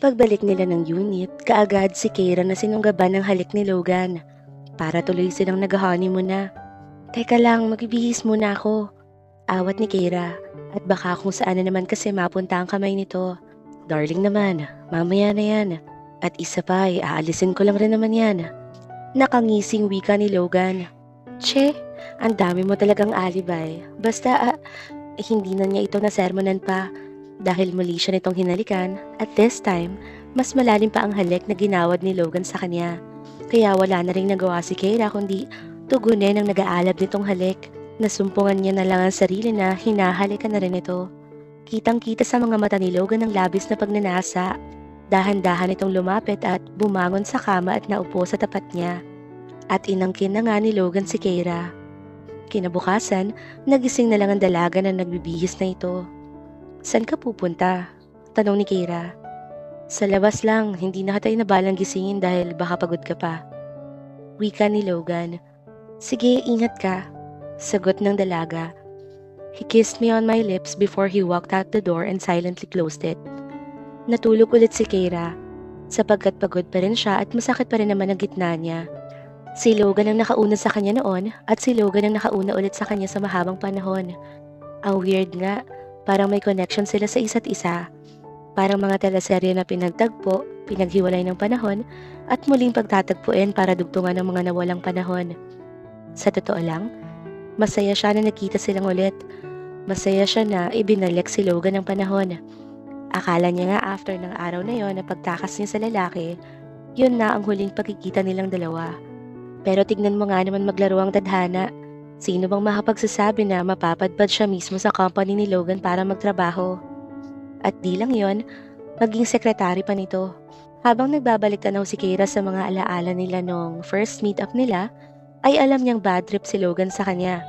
pagbalik nila ng unit, kaagad si Keira na sinunggaban ng halik ni Logan. Para tuloy silang nag-honeymoon na. Teka lang, magbibihis muna ako. Awat ni Keira, at baka kung saan na naman kasi mapunta ang kamay nito. Darling naman, mamaya na yan. At isa pa ay aalisin ko lang rin naman yan. Nakangising wika ni Logan. Che, ang dami mo talagang alibay. Basta hindi na niya ito nasermonan pa. Dahil muli siya nitong hinalikan, at this time, mas malalim pa ang halik na ginawad ni Logan sa kanya. Kaya wala na rin nagawa si Keira kundi tugunin ang nag-aalab nitong halik. Nasumpungan niya na lang ang sarili na hinahalikan na rin ito. Kitang-kita sa mga mata ni Logan ang labis na pagnanasa. Dahan-dahan itong lumapit at bumangon sa kama at naupo sa tapat niya. At inangkin na nga ni Logan si Keira. Kinabukasan, nagising na lang ang dalaga na nagbibihis na ito. Saan ka pupunta? Tanong ni Keira. Sa labas lang, hindi na kita inabalang gisingin dahil baka pagod ka pa. Wika ni Logan. Sige, ingat ka. Sagot ng dalaga. He kissed me on my lips before he walked out the door and silently closed it. Natulog ulit si Keira, sapagkat pagod pa rin siya at masakit pa rin naman ang gitna niya. Si Logan ang nakauna sa kanya noon at si Logan ang nakauna ulit sa kanya sa mahabang panahon. Ang weird nga, parang may connection sila sa isa't isa. Parang mga teleserye na pinagtagpo, pinaghiwalay ng panahon, at muling pagtatagpuin para dugtungan ng mga nawalang panahon. Sa totoo lang, masaya siya na nakita silang ulit. Masaya siya na ibinalik si Logan ng panahon. Akala niya nga after ng araw na yon na pagtakas niya sa lalaki, yun na ang huling pagkikita nilang dalawa. Pero tignan mo nga naman maglaro ang tadhana. Sino bang makapagsasabi na mapapadpad siya mismo sa company ni Logan para magtrabaho? At di lang yon, maging sekretary pa nito. Habang nagbabalik tanaw si Keira sa mga alaala nila nung first meet up nila, ay alam niyang bad trip si Logan sa kanya.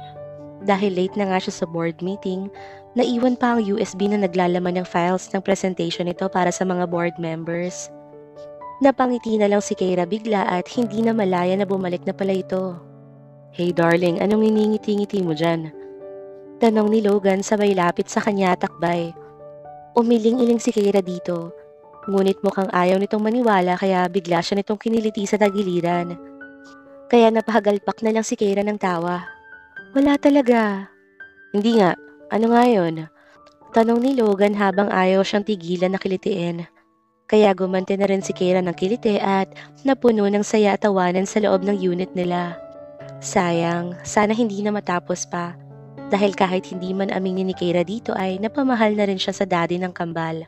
Dahil late na nga siya sa board meeting, naiwan pa ang USB na naglalaman ng files ng presentation nito para sa mga board members. Napangiti na lang si Keira bigla at hindi na malaya na bumalik na pala ito. Hey darling, anong iningiti-ngiti mo dyan? Tanong ni Logan sabay lapit sa kanya at takbay. Umiling-iling si Keira dito, ngunit mukhang ayaw nitong maniwala kaya bigla siya nitong kiniliti sa tagiliran. Kaya napahagalpak na lang si Keira ng tawa. Wala talaga. Hindi nga, ano nga yun? Tanong ni Logan habang ayaw siyang tigilan na kilitiin. Kaya gumanti na rin si Keira ng kiliti at napuno ng saya at tawanan sa loob ng unit nila. Sayang, sana hindi na matapos pa. Dahil kahit hindi man aminin ni Keira dito ay napamahal na rin siya sa daddy ng kambal.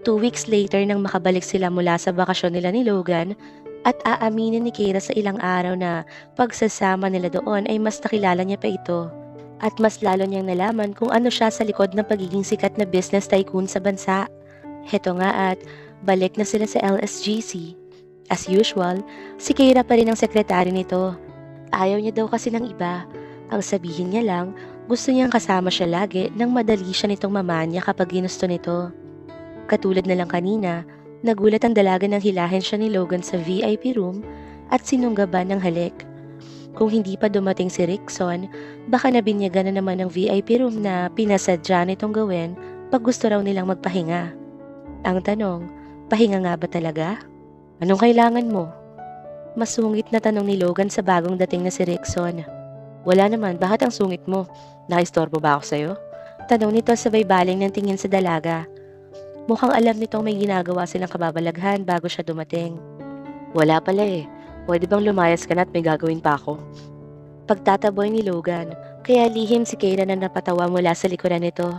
2 weeks later nang makabalik sila mula sa bakasyon nila ni Logan at aaminin ni Keira sa ilang araw na pagsasama nila doon ay mas nakilala niya pa ito. At mas lalo niyang nalaman kung ano siya sa likod ng pagiging sikat na business tycoon sa bansa. Heto nga at balik na sila sa LSGC. As usual, si Keira pa rin ang sekretary nito. Ayaw niya daw kasi ng iba. Ang sabihin niya lang, gusto niyang kasama siya lagi nang madali siya nitong mamanya kapag ginusto nito. Katulad na lang kanina, nagulat ang dalaga nang hilahin siya ni Logan sa VIP room at sinunggaban ng halik. Kung hindi pa dumating si Rickson, baka nabinyagan na naman ng VIP room na pinasadya nitong gawin pag gusto raw nilang magpahinga. Ang tanong, pahinga nga ba talaga? Anong kailangan mo? Masungit na tanong ni Logan sa bagong dating na si Rickson. Wala naman, bakit ang sungit mo? Naistorbo ba ako sa'yo? Tanong nito sabay baling ng tingin sa dalaga. Mukhang alam nitong may ginagawa silang kababalaghan bago siya dumating. Wala pala eh. Pwede bang lumayas ka na at may gagawin pa ako? Pagtataboy ni Logan, kaya lihim si Keira na napatawa mula sa likuran nito.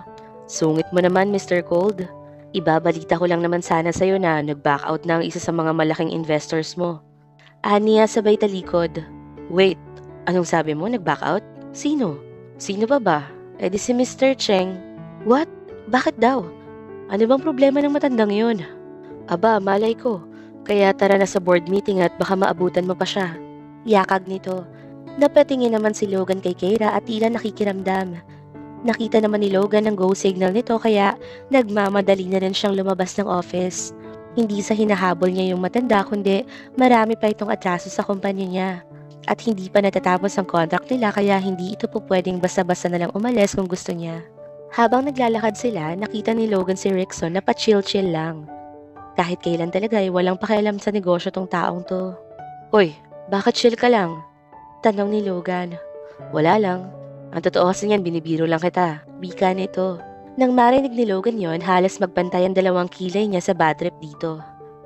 Sungit mo naman, Mr. Cold. Ibabalita ko lang naman sana sa'yo na nag-back out na ang isa sa mga malaking investors mo. Aniya sabay talikod. Wait, anong sabi mo? Nag-back out? Sino? Sino ba? Eh di si Mr. Cheng. What? Bakit daw? Ano bang problema ng matandang yun? Aba, malay ko. Kaya tara na sa board meeting at baka maabutan mo pa siya. Yakag nito. Napatingin naman si Logan kay Keira at tila nakikiramdam. Nakita naman ni Logan ang go signal nito kaya nagmamadali na rin siyang lumabas ng office. Hindi sa hinahabol niya yung matanda kundi marami pa itong atraso sa kumpanya niya. At hindi pa natatapos ang contract nila kaya hindi ito po pwedeng basta-basta na lang umalis kung gusto niya. Habang naglalakad sila, nakita ni Logan si Rickson na pa-chill-chill lang. Kahit kailan talaga ay walang pakialam sa negosyo tong taong to. Hoy, bakit chill ka lang? Tanong ni Logan. Wala lang. Ang totoo kasi niyan, binibiro lang kita. Wika nito. Nang marinig ni Logan yon, halos magbantay ang dalawang kilay niya sa bad trip dito.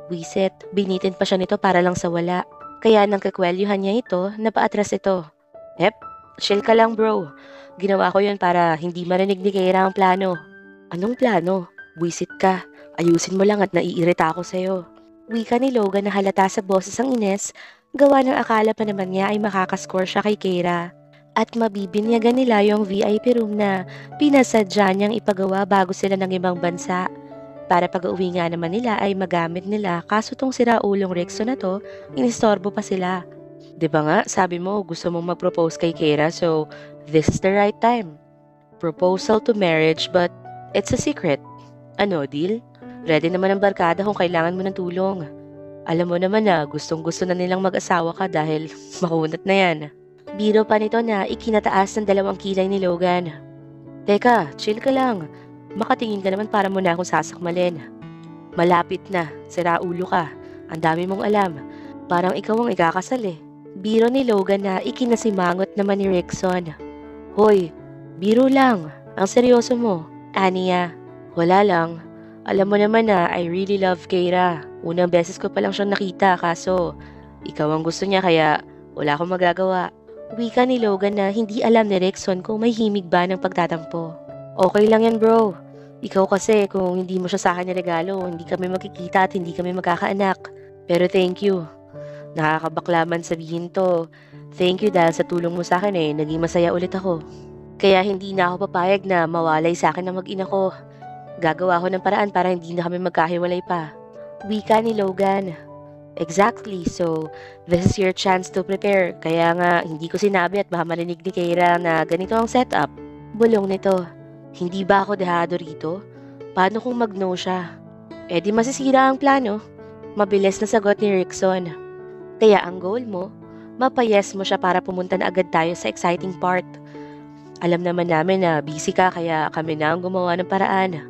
Wiset, binitin pa siya nito para lang sa wala. Kaya nang kakwelyuhan niya ito, napaatras ito. Ep, chill ka lang bro. Ginawa ko yon para hindi marinig ni Keira ang plano. Anong plano? Wisit ka. Ayusin mo lang at naiirita ako sa'yo. Wika ni Logan na halata sa boses ang Ines, gawa ng akala pa naman niya ay makakascore siya kay Keira. At mabibinyagan nila yung VIP room na pinasadya niyang ipagawa bago sila ng ibang bansa. Para pag-uwi nga naman nila ay magamit nila, kaso tong siraulong Rexo na to, inistorbo pa sila. Diba nga, sabi mo gusto mong mag-propose kay Keira, so this is the right time. Proposal to marriage but it's a secret. Ano, deal? Ready naman ang barkada kung kailangan mo ng tulong. Alam mo naman na gustong-gusto na nilang mag-asawa ka dahil makunat na yan. Biro pa nito na ikinataas ng 2 kilay ni Logan. Teka, chill ka lang. Makatingin ka naman para mo na akong sasakmalin. Malapit na, siraulo ka. Ang dami mong alam. Parang ikaw ang ikakasal eh. Biro ni Logan na ikinasimangot naman ni Rickson. Hoy, biro lang. Ang seryoso mo. Aniya, wala lang. Alam mo naman na I really love Keira. Unang beses ko pa lang siyang nakita kaso ikaw ang gusto niya kaya wala akong magagawa. Wika ni Logan na hindi alam ni Rickson kung may himig ba ng pagtatampo. Okay lang yan bro. Ikaw kasi kung hindi mo siya sa akin regalo, hindi kami magkikita at hindi kami magkakaanak. Pero thank you. Nakakabaklaman sabihin to. Thank you dahil sa tulong mo sa akin naging masaya ulit ako. Kaya hindi na ako papayag na mawalay sa akin ng mag-ina ko. Gagawa ko ng paraan para hindi na kami magkahiwalay pa. Wika ni Logan. Exactly, so this is your chance to prepare. Kaya nga hindi ko sinabi at baka marinig ni Keira na ganito ang setup. Bulong nito. Hindi ba ako dehado rito? Paano kung mag-no siya? Eh di masisira ang plano. Mabilis na sagot ni Rickson. Kaya ang goal mo, mapayes mo siya para pumunta na agad tayo sa exciting part. Alam naman namin na busy ka kaya kami na ang gumawa ng paraan.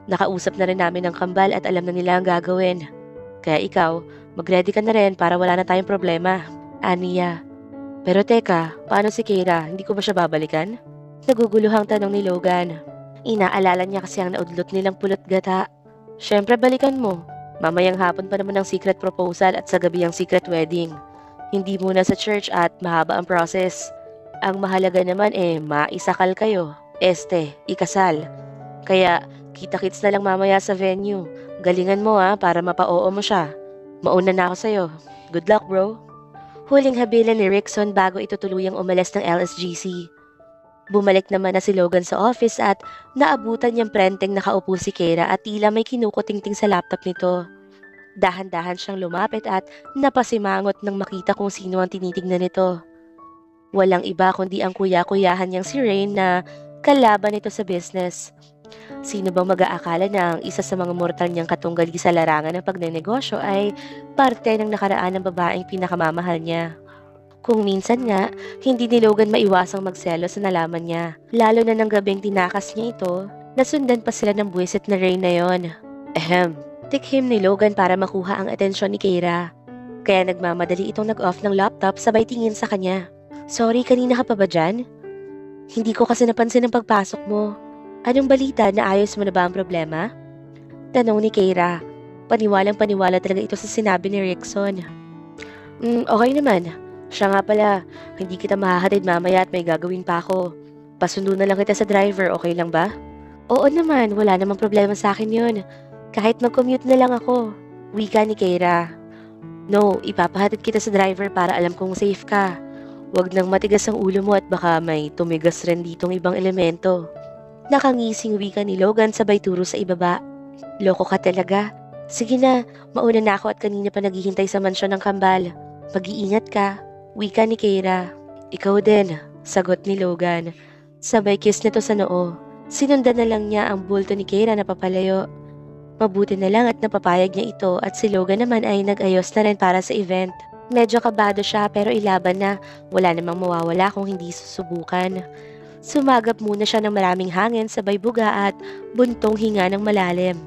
Nakausap na rin namin ng kambal at alam na nila ang gagawin. Kaya ikaw, mag-ready ka na rin para wala na tayong problema. Aniya. Pero teka, paano si Keira? Hindi ko ba siya babalikan? Naguguluhang tanong ni Logan. Inaalala niya kasi ang naudlot nilang pulot gata. Siyempre balikan mo. Mamayang hapon pa naman ang secret proposal at sa gabi ang secret wedding. Hindi muna sa church at mahaba ang process. Ang mahalaga naman maisakal kayo. Ikasal. Kaya kita-kits na lang mamaya sa venue. Galingan mo para mapa-oo mo siya. Mauna na ako sa'yo. Good luck bro. Huling habilan ni Rickson bago ito tuluyang umalis ng LSGC. Bumalik naman na si Logan sa office at naabutan niyang prenteng nakaupo si Keira at tila may kinukutingting sa laptop nito. Dahan-dahan siyang lumapit at napasimangot nang makita kung sino ang tinitignan nito. Walang iba kundi ang kuya-kuyahan niyang si Rain na kalaban nito sa business. Sino bang mag-aakala na ang isa sa mga mortal niyang katunggali sa larangan ng pagnenegosyo ay parte ng nakaraan ng babaeng pinakamamahal niya? Kung minsan nga, hindi ni Logan maiwasang magselo sa nalaman niya. Lalo na ng gabing tinakas niya ito, nasundan pa sila ng buwisit na Rain na yon. Tikhim ni Logan para makuha ang atensyon ni Keira. Kaya nagmamadali itong nag-off ng laptop sabay tingin sa kanya. Sorry, kanina ka pa ba dyan? Hindi ko kasi napansin ang pagpasok mo. Anong balita, na ayos mo na ba ang problema? Tanong ni Keira. Paniwalang-paniwala talaga ito sa sinabi ni Rickson. Okay naman. Siya nga pala, hindi kita mahahatid mamaya at may gagawin pa ako. Pasundo na lang kita sa driver, okay lang ba? Oo naman, wala namang problema sa akin yun. Kahit mag-commute na lang ako. Wika ni Keira. No, ipapahatid kita sa driver para alam kong safe ka. Huwag nang matigas ang ulo mo at baka may tumigas rin ditong ibang elemento. Nakangising wika ni Logan sabay turo sa ibaba. Loko ka talaga. Sige na, mauna na ako at kanina pa naghihintay sa mansyon ng kambal. Mag-iingat ka. Wika ni Keira. Ikaw din, sagot ni Logan. Sabay kiss nito sa noo. Sinundan na lang niya ang bulto ni Keira na papalayo. Mabuti na lang at napapayag niya ito at si Logan naman ay nag-ayos na rin para sa event. Medyo kabado siya pero ilaban na. Wala namang mawawala kung hindi susubukan. Sumagap muna siya ng maraming hangin sabay buga at buntong hinga ng malalim.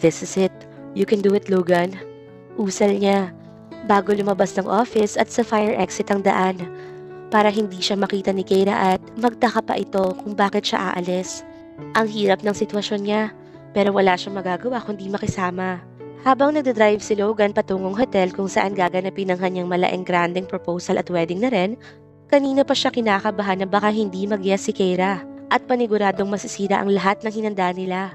This is it. You can do it, Logan. Usal niya, bago lumabas ng office at sa fire exit ang daan, para hindi siya makita ni Keira at magtaka pa ito kung bakit siya aalis. Ang hirap ng sitwasyon niya, pero wala siyang magagawa kundi makisama. Habang nagdadrive si Logan patungong hotel kung saan gaganapin ang kanyang malaking granding proposal at wedding na rin, kanina pa siya kinakabahan na baka hindi mag-yes si Keira at paniguradong masisira ang lahat ng hinanda nila.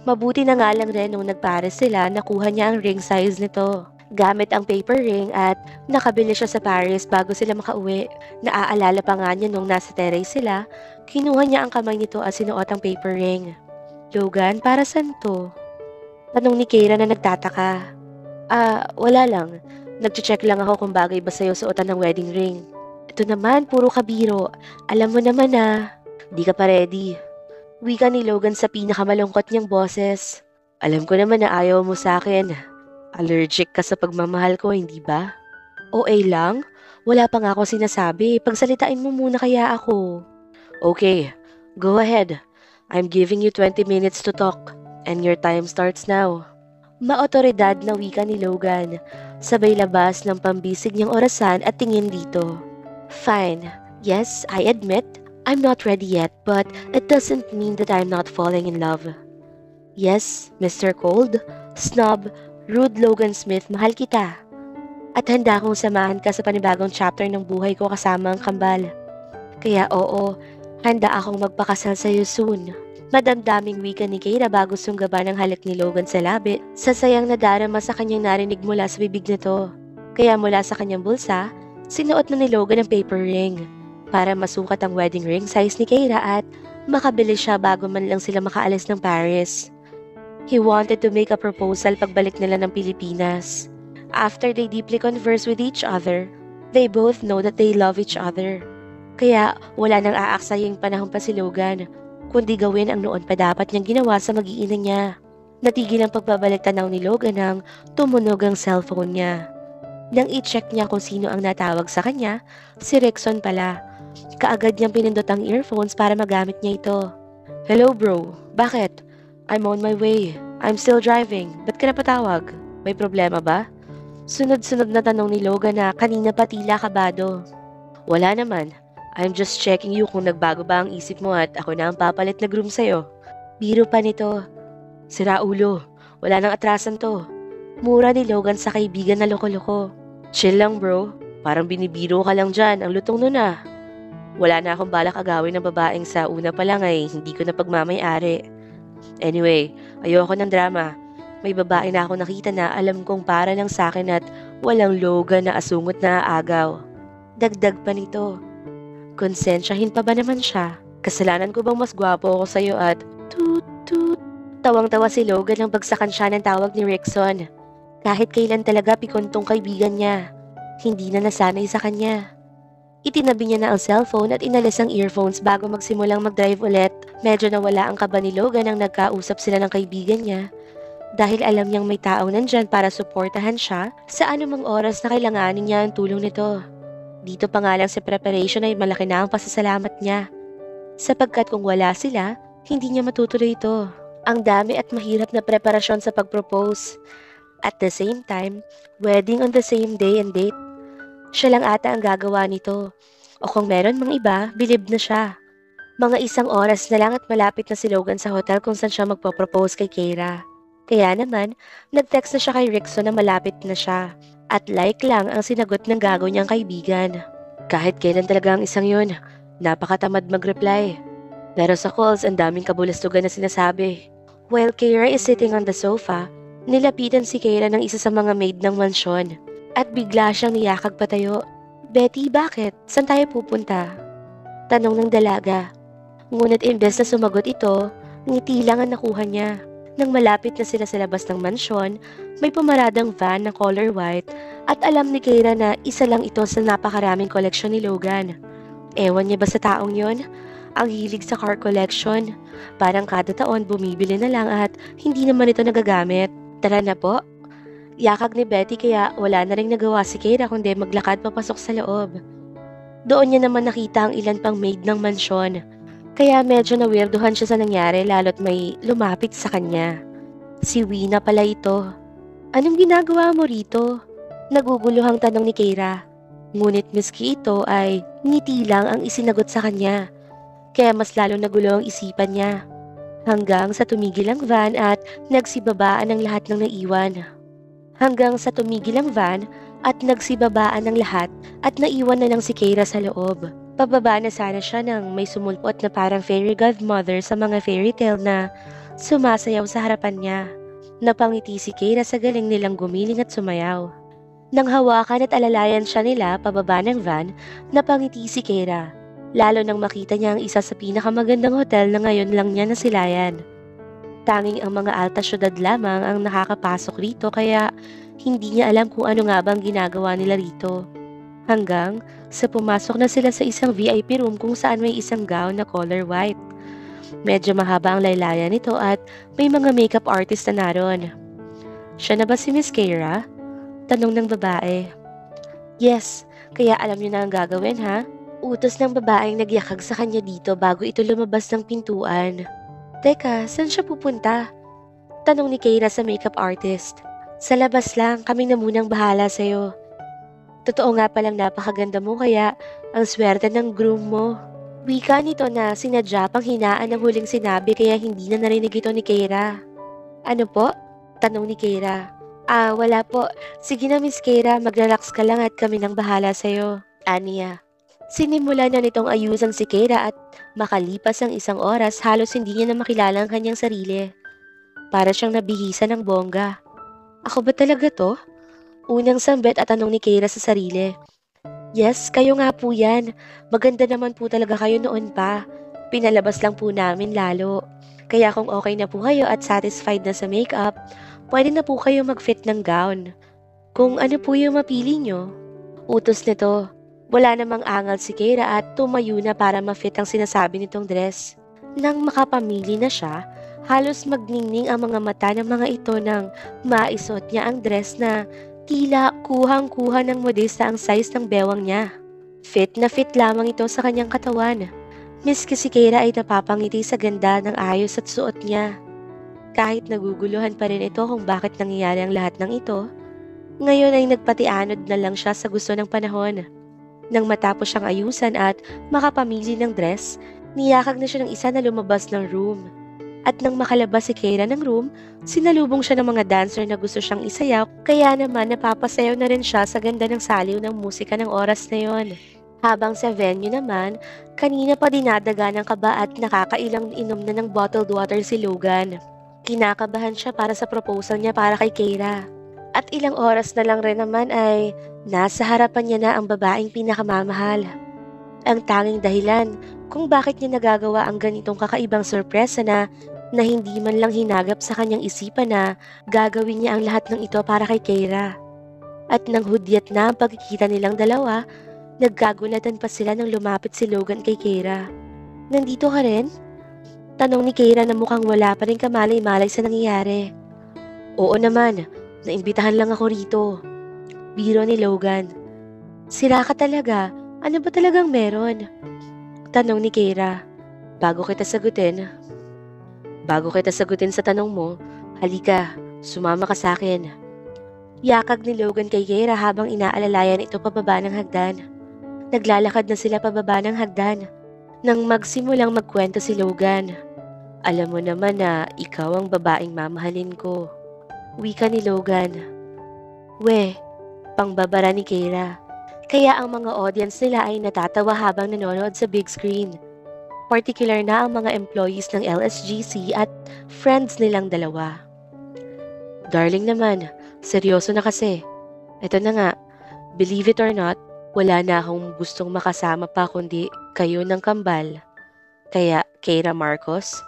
Mabuti na nga lang rin nung nagpares sila, nakuha niya ang ring size nito. Gamit ang paper ring at nakabili siya sa Paris bago sila makauwi. Naaalala pa nga niya nung nasa terrace sila, kinuha niya ang kamay nito at sinuot ang paper ring. Logan, para saan to? Tanong ni Keira na nagtataka. Wala lang. Nag-check lang ako kung bagay ba sa'yo suotan ng wedding ring. Ito naman, puro kabiro. Alam mo naman na. Di ka pa ready. Wika ni Logan sa pinakamalungkot niyang boses. Alam ko naman na ayaw mo sa akin. Allergic ka sa pagmamahal ko, hindi ba? OA lang? Wala pa nga ako sinasabi. Pagsalitain mo muna kaya ako. Okay, go ahead. I'm giving you 20 minutes to talk. And your time starts now. Maotoridad na wika ni Logan. Sabay labas ng pambisig niyang orasan at tingin dito. Fine. Yes, I admit, I'm not ready yet, but it doesn't mean that I'm not falling in love. Yes, Mr. Cold, Snob, Rude Logan Smith, mahal kita. At handa akong samahan ka sa panibagong chapter ng buhay ko kasama ang kambal. Kaya oo, handa akong magpakasal sa'yo soon. Madamdaming wika ni Keira bago sunggaban ang halik ni Logan sa labi. Sasayang nadarama sa kanyang narinig mula sa bibig nito. Kaya mula sa kanyang bulsa, sinuot na ni Logan ang paper ring para masukat ang wedding ring size ni Keira at makabili siya bago man lang sila makaalis ng Paris. He wanted to make a proposal pagbalik nila ng Pilipinas. After they deeply converse with each other, they both know that they love each other. Kaya wala nang aaksayang panahon pa si Logan, kundi gawin ang noon pa dapat niyang ginawa sa mag-iina niya. Natigil ang pagbabalik tanaw ni Logan nang tumunog ang cellphone niya. Nang i-check niya kung sino ang natawag sa kanya, si Rickson pala. Kaagad niyang pinindot ang earphones para magamit niya ito. Hello bro, bakit? I'm on my way. I'm still driving. Ba't ka napatawag? May problema ba? Sunod-sunod na tanong ni Logan na kanina pa tila kabado. Wala naman. I'm just checking you kung nagbago ba ang isip mo at ako na ang papalit na groom sa'yo. Biro pa nito. Sira ulo. Wala nang atrasan to. Mura ni Logan sa kaibigan na loko-loko. Chill lang bro. Parang binibiro ka lang dyan. Ang lutong nun ah. Wala na akong balak agawin ng babaeng sa una pa lang ay hindi ko na pagmamay-ari. Anyway, ayoko ng drama. May babae na ako nakita na alam kong para lang sa akin at walang Logan na asungot na agaw. Dagdag pa nito. Konsensyahin pa ba naman siya? Kasalanan ko bang mas gwapo ako sa'yo at toot toot? Tawang-tawa si Logan nang bagsakan siya ng tawag ni Rickson. Kahit kailan talaga pikontong kaibigan niya. Hindi na nasanay sa kanya. Itinabi niya na ang cellphone at inalis ang earphones bago magsimulang mag-drive ulit. Medyo nawala ang kaba ni Logan nang nagkausap sila ng kaibigan niya. Dahil alam niyang may taong nandyan para suportahan siya sa anumang oras na kailanganin niya ang tulong nito. Dito pa nga lang sa preparation ay malaki na ang pasasalamat niya. Sapagkat kung wala sila, hindi niya matutuloy ito. Ang dami at mahirap na preparasyon sa pag-propose. At the same time, wedding on the same day and date. Siya lang ata ang gagawa nito. O kung meron mang iba, bilib na siya. Mga isang oras na lang at malapit na si Logan sa hotel kung saan siya magpo-propose kay Keira. Kaya naman, nag-text na siya kay Rickson na malapit na siya. At like lang ang sinagot ng gago niyang kaibigan. Kahit kailan talaga ang isang yun, napakatamad mag-reply. Pero sa calls, ang daming kabulastugan na sinasabi. While Keira is sitting on the sofa, nilapitan si Keira ng isa sa mga maid ng mansyon. At bigla siyang niyakag patayo. Betty, bakit? Saan tayo pupunta? Tanong ng dalaga. Ngunit imbes na sumagot ito, ngiti lang ang nakuha niya. Nang malapit na sila sa labas ng mansyon, may pumaradang van na color white at alam ni Keira na isa lang ito sa napakaraming koleksyon ni Logan. Ewan niya ba sa taong yon? Ang hilig sa car collection. Parang kada taon bumibili na lang at hindi naman ito nagagamit. Tara na po. Yakag ni Betty kaya wala na rin nagawa si Keira kundi maglakad papasok sa loob. Doon niya naman nakita ang ilan pang maid ng mansyon. Kaya medyo nawirduhan siya sa nangyari lalo't may lumapit sa kanya. Si Wina pala ito. Anong ginagawa mo rito? Naguguluhang tanong ni Keira. Ngunit miski ito ay ngiti lang ang isinagot sa kanya. Kaya mas lalong nagulo ang isipan niya. Hanggang sa tumigil ang van at nagsibabaan ang lahat ng naiwan. Hanggang sa tumigil ang van at nagsibabaan ng lahat at naiwan na lang si Keira sa loob. Pababa na sana siya nang may sumulpot na parang fairy godmother sa mga fairy tale na sumasayaw sa harapan niya. Napangiti si Keira sa galing nilang gumiling at sumayaw. Nang hawakan at alalayan siya nila pababa ng van, napangiti si Keira. Lalo nang makita niya ang isa sa pinakamagandang hotel na ngayon lang niya nasilayan. Tanging ang mga alta syudad lamang ang nakakapasok rito kaya hindi niya alam kung ano nga bang ginagawa nila rito. Hanggang sa pumasok na sila sa isang VIP room kung saan may isang gown na color white. Medyo mahaba ang laylayan nito at may mga makeup artist na naroon. Siya na ba si Miss Keira? Tanong ng babae. Yes, kaya alam niyo na ang gagawin ha? Utos ng babaeng nagyakag sa kanya dito bago ito lumabas ng pintuan. Teka, saan siya pupunta? Tanong ni Keira sa makeup artist. Sa labas lang, kami na munang bahala sa'yo. Totoo nga palang napakaganda mo kaya ang swerte ng groom mo. Wika nito na sinadya pang hinaan ng huling sinabi kaya hindi na narinig ito ni Keira. Ano po? Tanong ni Keira. Wala po. Sige na Miss Keira, mag-relax ka lang at kami nang bahala sa'yo. Aniya. Sinimula na nitong ayusan si Keira at makalipas ang isang oras halos hindi niya na makilala ang kanyang sarili. Para siyang nabihisa ng bongga. Ako ba talaga to? Unang sambit at tanong ni Keira sa sarili. Yes, kayo nga po yan. Maganda naman po talaga kayo noon pa. Pinalabas lang po namin lalo. Kaya kung okay na po kayo at satisfied na sa makeup, pwede na po kayo mag-fit ng gown. Kung ano po yung mapili nyo. Utos nito. Wala namang angal si Keira at tumayo na para ma-fit ang sinasabi nitong dress. Nang makapamili na siya, halos magningning ang mga mata ng mga ito nang maisuot niya ang dress na tila kuhang-kuha ng modista ang size ng bewang niya. Fit na fit lamang ito sa kanyang katawan. Miski si Keira ay napapangiti sa ganda ng ayos at suot niya. Kahit naguguluhan pa rin ito kung bakit nangyayari ang lahat ng ito, ngayon ay nagpatianod na lang siya sa gusto ng panahon. Nang matapos siyang ayusan at makapamili ng dress, niyakag na siya ng isa na lumabas ng room. At nang makalabas si Keira ng room, sinalubong siya ng mga dancer na gusto siyang isayaw, kaya naman napapasayaw na rin siya sa ganda ng saliw ng musika ng oras na yon. Habang sa venue naman, kanina pa dinadaga ng kaba at nakakailang inom na ng bottled water si Logan. Kinakabahan siya para sa proposal niya para kay Keira. At ilang oras na lang rin naman ay nasa harapan niya na ang babaeng pinakamamahal. Ang tanging dahilan kung bakit niya nagagawa ang ganitong kakaibang sorpresa na hindi man lang hinagap sa kanyang isipan na gagawin niya ang lahat ng ito para kay Keira. At nang hudyat na ang pagkikita nilang dalawa, nagkagulatan pa sila nang lumapit si Logan kay Keira. Nandito ka rin? Tanong ni Keira na mukhang wala pa rin kamalay-malay sa nangyayari. Oo naman, naimbitahan lang ako rito. Biro ni Logan. Sira ka talaga, ano ba talagang meron? Tanong ni Keira. Bago kita sagutin sa tanong mo, halika, sumama ka sa akin. Yakag ni Logan kay Keira habang inaalalayan ito pababa ng hagdan. Naglalakad na sila pababa ng hagdan. Nang magsimulang magkwento si Logan. Alam mo naman na ikaw ang babaeng mamahalin ko. Wika ni Logan. Pangbabara ni Keira. Kaya ang mga audience nila ay natatawa habang nanonood sa big screen. Particular na ang mga employees ng LSGC at friends nilang dalawa. Darling naman, seryoso na kasi. Eto na nga, believe it or not, wala na akong gustong makasama pa kundi kayo ng kambal. Kaya, Keira Marcos,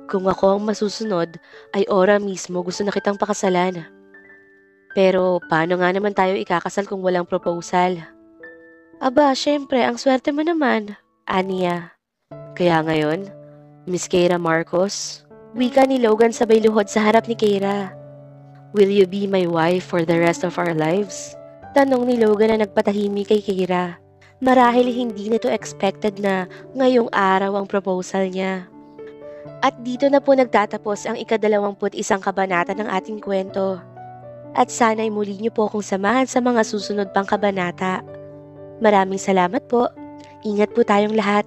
kung ako ang masusunod, ay ora mismo gusto na kitang pakasalan. Pero paano nga naman tayo ikakasal kung walang proposal? Aba, syempre, ang swerte mo naman, Aniya. Kaya ngayon, Miss Keira Marcos, wika ni Logan sabay luhod sa harap ni Keira. Will you be my wife for the rest of our lives? Tanong ni Logan na nagpatahimik kay Keira. Marahil hindi nito expected na ngayong araw ang proposal niya. At dito na po nagtatapos ang ika-21 kabanata ng ating kwento. at sana'y muli niyo po akong samahan sa mga susunod pang kabanata. Maraming salamat po. Ingat po tayong lahat.